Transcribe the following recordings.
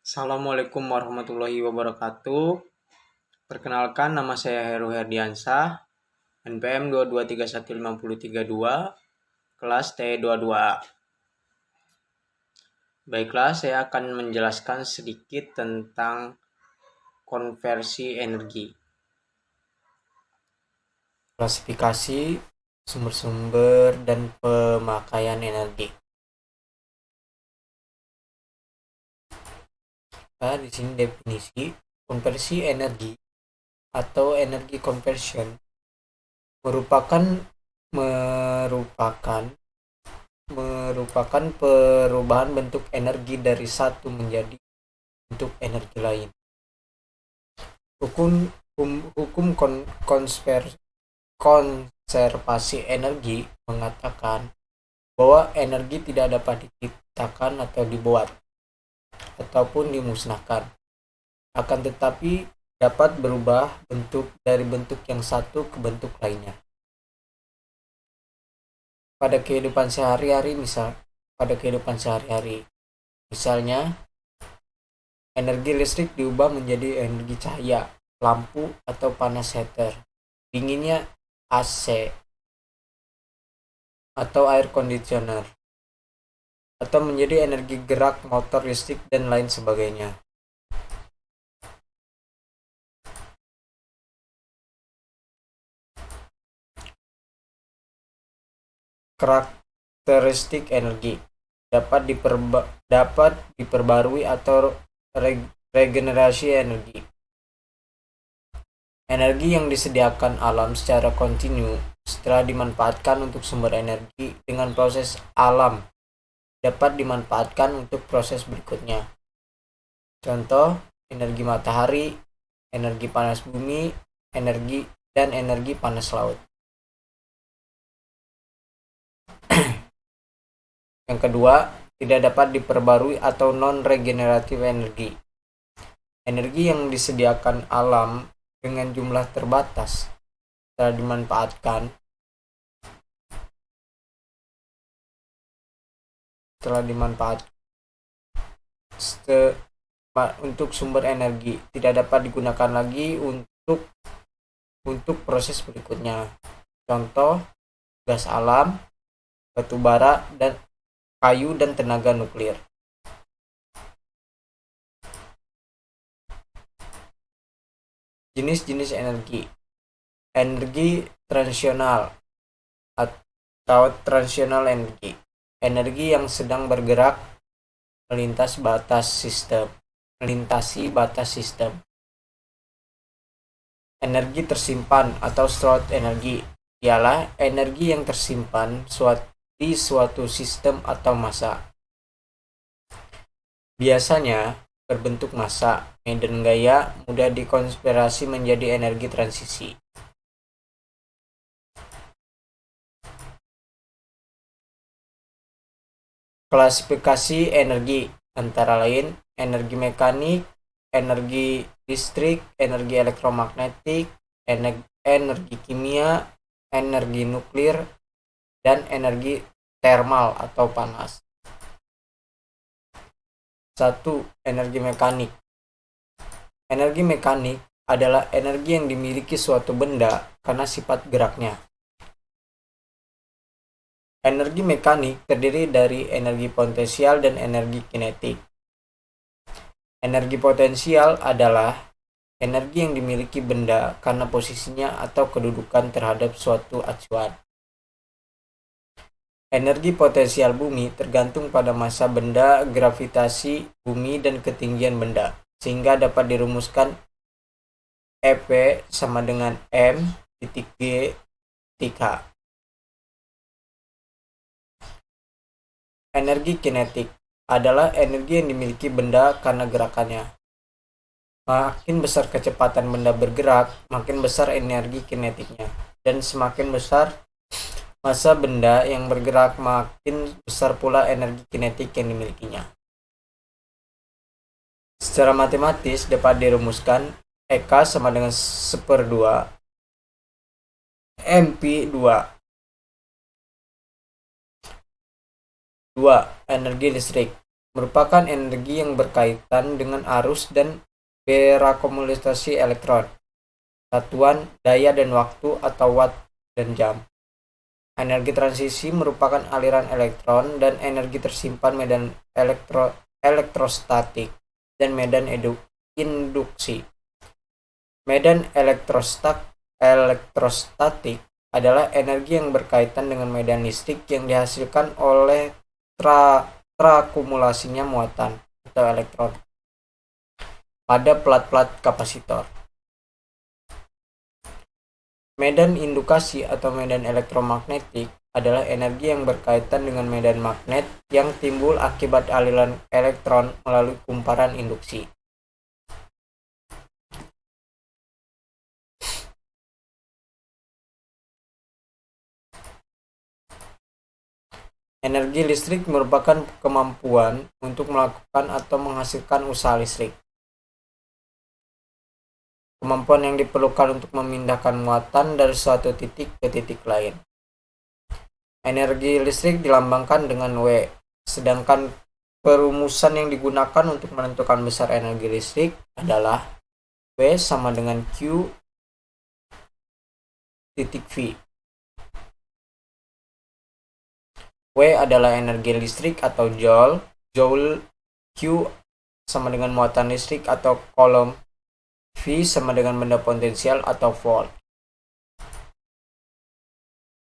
Assalamualaikum warahmatullahi wabarakatuh. Perkenalkan, nama saya Heru Herdiansah, NPM 2231532, kelas T22A. Baiklah, saya akan menjelaskan sedikit tentang konversi energi. Klasifikasi sumber-sumber dan pemakaian energi. Nah, di sini definisi konversi energi atau energy conversion merupakan perubahan bentuk energi dari satu menjadi bentuk energi lain. Hukum konservasi energi mengatakan bahwa energi tidak dapat diciptakan atau dibuat ataupun dimusnahkan, akan tetapi dapat berubah bentuk dari bentuk yang satu ke bentuk lainnya. Pada kehidupan sehari-hari, misalnya energi listrik diubah menjadi energi cahaya, lampu atau panas heater, dinginnya AC atau air conditioner, atau menjadi energi gerak motor listrik dan lain sebagainya. Karakteristik energi dapat diperbarui atau regenerasi energi. Energi yang disediakan alam secara kontinu setelah dimanfaatkan untuk sumber energi dengan proses alam dapat dimanfaatkan untuk proses berikutnya. Contoh, energi matahari, energi panas bumi, energi panas laut. Yang kedua, tidak dapat diperbarui atau non-regeneratif energi. Energi yang disediakan alam dengan jumlah terbatas setelah dimanfaatkan untuk sumber energi tidak dapat digunakan lagi untuk proses berikutnya. Contoh, gas alam, batu bara, dan kayu dan tenaga nuklir. Jenis-jenis energi. Energi transisional atau transitional energi. Energi yang sedang bergerak melintasi batas sistem. Energi tersimpan atau stored energi ialah energi yang tersimpan di suatu sistem atau massa. Biasanya berbentuk massa, medan gaya, mudah dikonversi menjadi energi transisi. Klasifikasi energi antara lain energi mekanik, energi listrik, energi elektromagnetik, energi kimia, energi nuklir, dan energi termal atau panas. 1. Energi mekanik. Energi mekanik adalah energi yang dimiliki suatu benda karena sifat geraknya. Energi mekanik terdiri dari energi potensial dan energi kinetik. Energi potensial adalah energi yang dimiliki benda karena posisinya atau kedudukan terhadap suatu acuan. Energi potensial bumi tergantung pada massa benda, gravitasi bumi, dan ketinggian benda, sehingga dapat dirumuskan EP sama dengan M.G.H. Energi kinetik adalah energi yang dimiliki benda karena gerakannya. Makin besar kecepatan benda bergerak, makin besar energi kinetiknya. Dan semakin besar massa benda yang bergerak, makin besar pula energi kinetik yang dimilikinya. Secara matematis dapat dirumuskan EK sama dengan 1/2 MP2. 2. Energi listrik merupakan energi yang berkaitan dengan arus dan berakumulasi elektron, satuan daya dan waktu atau watt dan jam. Energi transisi merupakan aliran elektron dan energi tersimpan medan elektrostatik dan medan induksi. Medan elektrostatik adalah energi yang berkaitan dengan medan listrik yang dihasilkan oleh terakumulasinya muatan atau elektron pada plat-plat kapasitor. Medan indukasi atau medan elektromagnetik adalah energi yang berkaitan dengan medan magnet yang timbul akibat aliran elektron melalui kumparan induksi. Energi listrik merupakan kemampuan untuk melakukan atau menghasilkan usaha listrik. Kemampuan yang diperlukan untuk memindahkan muatan dari suatu titik ke titik lain. Energi listrik dilambangkan dengan W, sedangkan perumusan yang digunakan untuk menentukan besar energi listrik adalah W sama dengan Q titik V. W adalah energi listrik atau joule, Q sama dengan muatan listrik atau coulomb, V sama dengan benda potensial atau volt.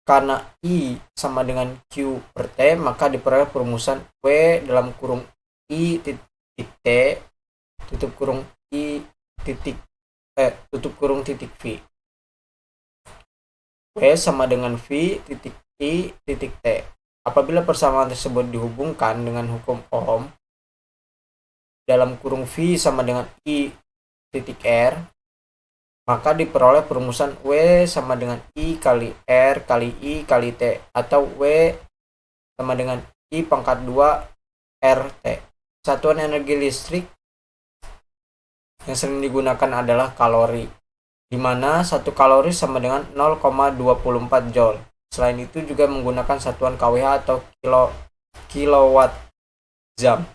Karena I sama dengan Q per T, maka diperoleh perumusan W dalam kurung I titik T tutup kurung I titik tutup kurung titik V. W sama dengan V titik I titik T. Apabila persamaan tersebut dihubungkan dengan hukum Ohm, dalam kurung V sama dengan I titik R, maka diperoleh perumusan W sama dengan I kali R kali I kali T, atau W sama dengan I pangkat 2 RT. Satuan energi listrik yang sering digunakan adalah kalori, di mana 1 kalori sama dengan 0,24 joule. Selain itu juga menggunakan satuan kWh atau kilowatt jam.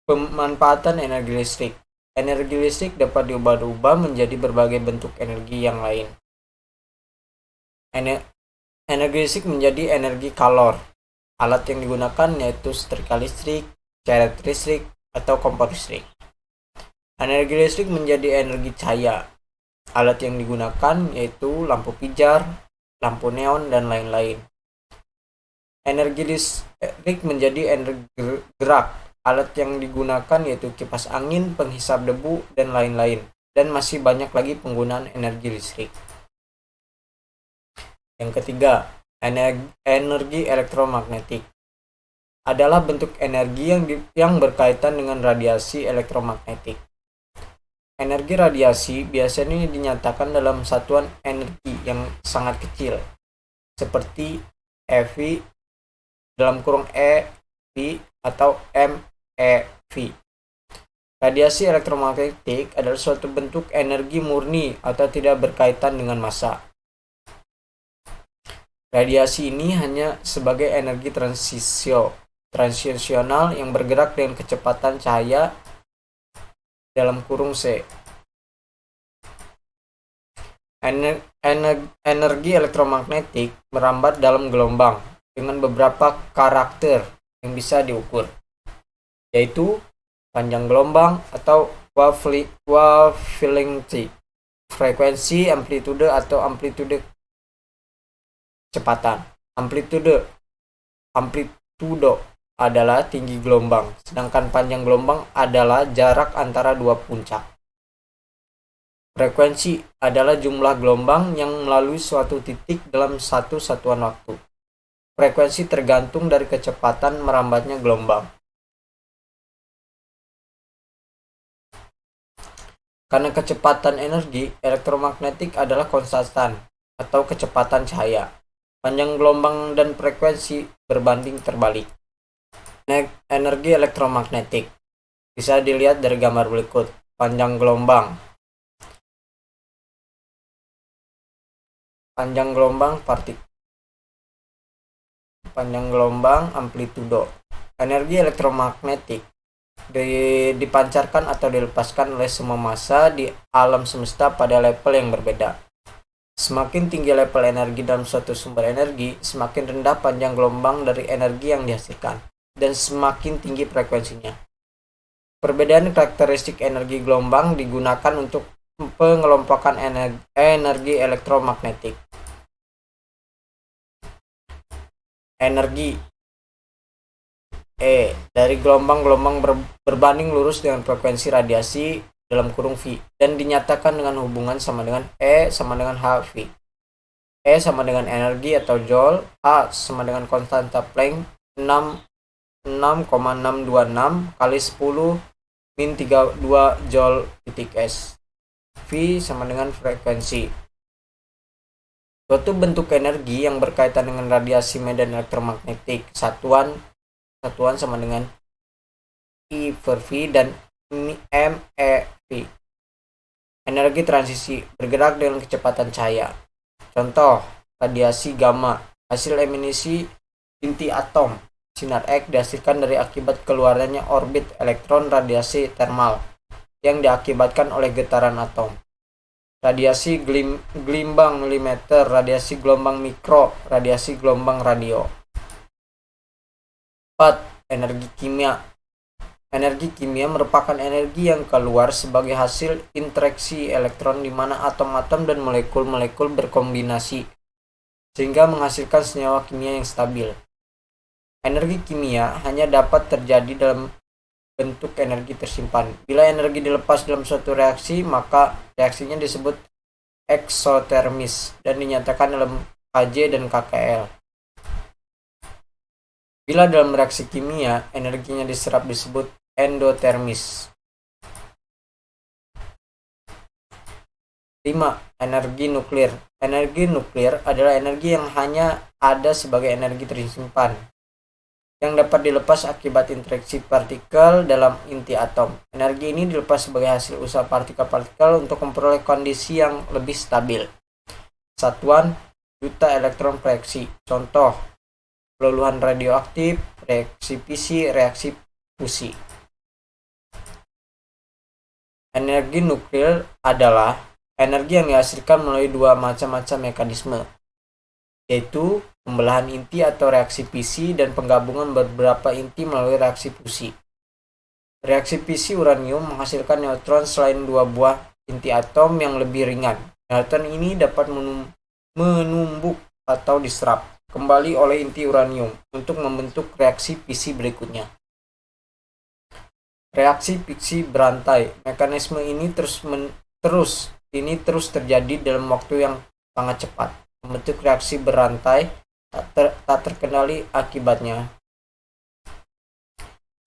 Pemanfaatan energi listrik. Energi listrik dapat diubah-ubah menjadi berbagai bentuk energi yang lain. Energi listrik menjadi energi kalor. Alat yang digunakan yaitu setrika listrik, cairan listrik, atau kompor listrik. Energi listrik menjadi energi cahaya. Alat yang digunakan yaitu lampu pijar, lampu neon, dan lain-lain. Energi listrik menjadi energi gerak. Alat yang digunakan yaitu kipas angin, penghisap debu, dan lain-lain. Dan masih banyak lagi penggunaan energi listrik. Yang ketiga, energi elektromagnetik adalah bentuk energi yang berkaitan dengan radiasi elektromagnetik. Energi radiasi biasanya dinyatakan dalam satuan energi yang sangat kecil, seperti eV dalam kurung EV atau MeV. Radiasi elektromagnetik adalah suatu bentuk energi murni atau tidak berkaitan dengan massa. Radiasi ini hanya sebagai energi transisional yang bergerak dengan kecepatan cahaya dalam kurung C. Energi elektromagnetik merambat dalam gelombang dengan beberapa karakter yang bisa diukur, yaitu panjang gelombang atau wavelength, frekuensi, amplitude atau amplitude kecepatan. Amplitudo adalah tinggi gelombang, sedangkan panjang gelombang adalah jarak antara dua puncak. Frekuensi adalah jumlah gelombang yang melalui suatu titik dalam satu satuan waktu. Frekuensi tergantung dari kecepatan merambatnya gelombang. Karena kecepatan energi elektromagnetik adalah konstan atau kecepatan cahaya, panjang gelombang dan frekuensi berbanding terbalik. Energi elektromagnetik bisa dilihat dari gambar berikut. Panjang gelombang panjang gelombang, amplitudo. Energi elektromagnetik dipancarkan atau dilepaskan oleh semua massa di alam semesta pada level yang berbeda. Semakin tinggi level energi dalam suatu sumber energi, semakin rendah panjang gelombang dari energi yang dihasilkan, dan semakin tinggi frekuensinya. Perbedaan karakteristik energi gelombang digunakan untuk pengelompokan energi elektromagnetik. Energi E dari gelombang-gelombang berbanding lurus dengan frekuensi radiasi dalam kurung V dan dinyatakan dengan hubungan sama dengan E sama dengan HV. E sama dengan energi atau joule, H sama dengan konstanta Planck 6,626 kali 10 min 32 joule titik S. V sama dengan frekuensi. Suatu bentuk energi yang berkaitan dengan radiasi medan elektromagnetik satuan sama dengan I per V dan MeV. Energi transisi bergerak dengan kecepatan cahaya. Contoh, radiasi gamma, hasil emisi inti atom. Sinar X dihasilkan dari akibat keluarnya orbit elektron radiasi thermal yang diakibatkan oleh getaran atom. Radiasi gelimbang milimeter, radiasi gelombang mikro, radiasi gelombang radio. 4. Energi kimia. Energi kimia merupakan energi yang keluar sebagai hasil interaksi elektron di mana atom-atom dan molekul-molekul berkombinasi sehingga menghasilkan senyawa kimia yang stabil. Energi kimia hanya dapat terjadi dalam bentuk energi tersimpan. Bila energi dilepas dalam suatu reaksi, maka reaksinya disebut eksotermis dan dinyatakan dalam KJ dan KKL. Bila dalam reaksi kimia, energinya diserap disebut endotermis. 5. Energi nuklir. Energi nuklir adalah energi yang hanya ada sebagai energi tersimpan, yang dapat dilepas akibat interaksi partikel dalam inti atom. Energi ini dilepas sebagai hasil usaha partikel-partikel untuk memperoleh kondisi yang lebih stabil. Satuan juta elektron reaksi. Contoh, peluluhan radioaktif, reaksi fisi, reaksi fusi. Energi nuklir adalah energi yang dihasilkan melalui dua macam-macam mekanisme, yaitu pembelahan inti atau reaksi fisi dan penggabungan beberapa inti melalui reaksi fusi. Reaksi fisi uranium menghasilkan neutron selain dua buah inti atom yang lebih ringan. Neutron ini dapat menumbuk atau diserap kembali oleh inti uranium untuk membentuk reaksi fisi berikutnya. Reaksi fisi berantai. Mekanisme ini terus terjadi dalam waktu yang sangat cepat, membentuk reaksi berantai tak terkendali akibatnya.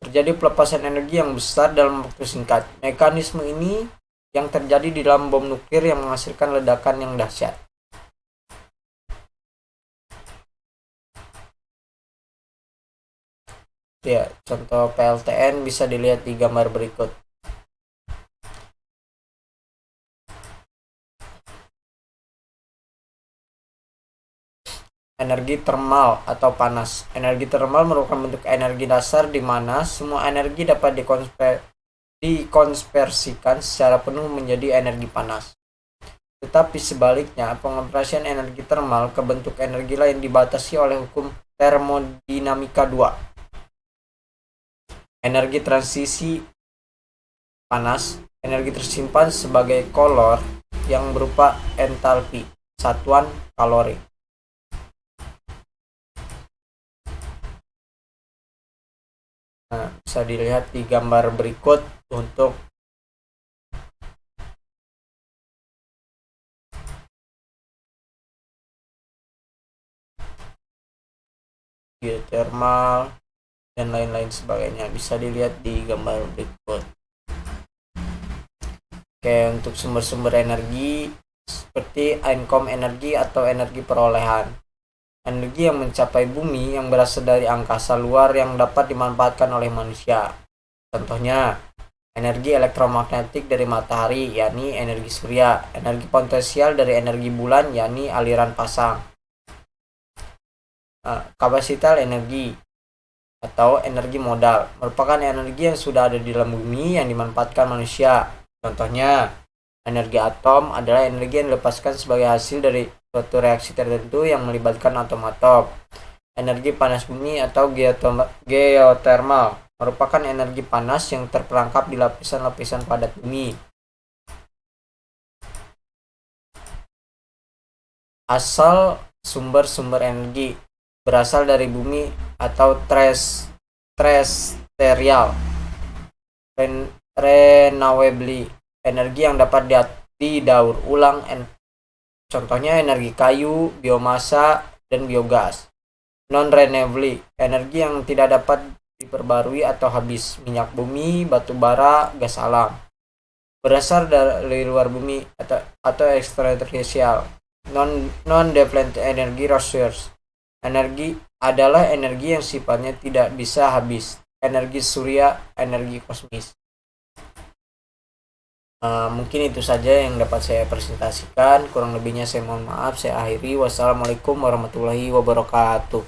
Terjadi pelepasan energi yang besar dalam waktu singkat. Mekanisme ini yang terjadi di dalam bom nuklir yang menghasilkan ledakan yang dahsyat. Ya, contoh PLTN bisa dilihat di gambar berikut. Energi termal atau panas. Energi termal merupakan bentuk energi dasar di mana semua energi dapat dikonversikan secara penuh menjadi energi panas. Tetapi sebaliknya, pengoperasian energi termal ke bentuk energi lain dibatasi oleh hukum termodinamika 2. Energi transisi panas, energi tersimpan sebagai kolor yang berupa entalpi, satuan kalori. Nah, bisa dilihat di gambar berikut untuk geothermal dan lain-lain sebagainya. Bisa dilihat di gambar berikut. Oke, untuk sumber-sumber energi seperti Einkom energi atau energi perolehan. Energi yang mencapai bumi yang berasal dari angkasa luar yang dapat dimanfaatkan oleh manusia. Contohnya, energi elektromagnetik dari matahari, yakni energi surya. Energi potensial dari energi bulan, yakni aliran pasang. Kapasitas energi atau energi modal merupakan energi yang sudah ada di dalam bumi yang dimanfaatkan manusia. Contohnya, energi atom adalah energi yang dilepaskan sebagai hasil dari suatu reaksi tertentu yang melibatkan atom-atom. Energi panas bumi atau geotermal merupakan energi panas yang terperangkap di lapisan-lapisan padat bumi. Asal sumber-sumber energi berasal dari bumi atau terrestrial, renewable energi yang dapat didaur ulang, contohnya energi kayu, biomasa, dan biogas. Non-renewable energi yang tidak dapat diperbarui atau habis, minyak bumi, batu bara, gas alam berasal dari luar bumi atau extraterrestrial. Non-depleted energy resource energi adalah energi yang sifatnya tidak bisa habis, energi surya, energi kosmis. Mungkin itu saja yang dapat saya presentasikan, kurang lebihnya saya mohon maaf. Saya akhiri. Wassalamualaikum warahmatullahi wabarakatuh.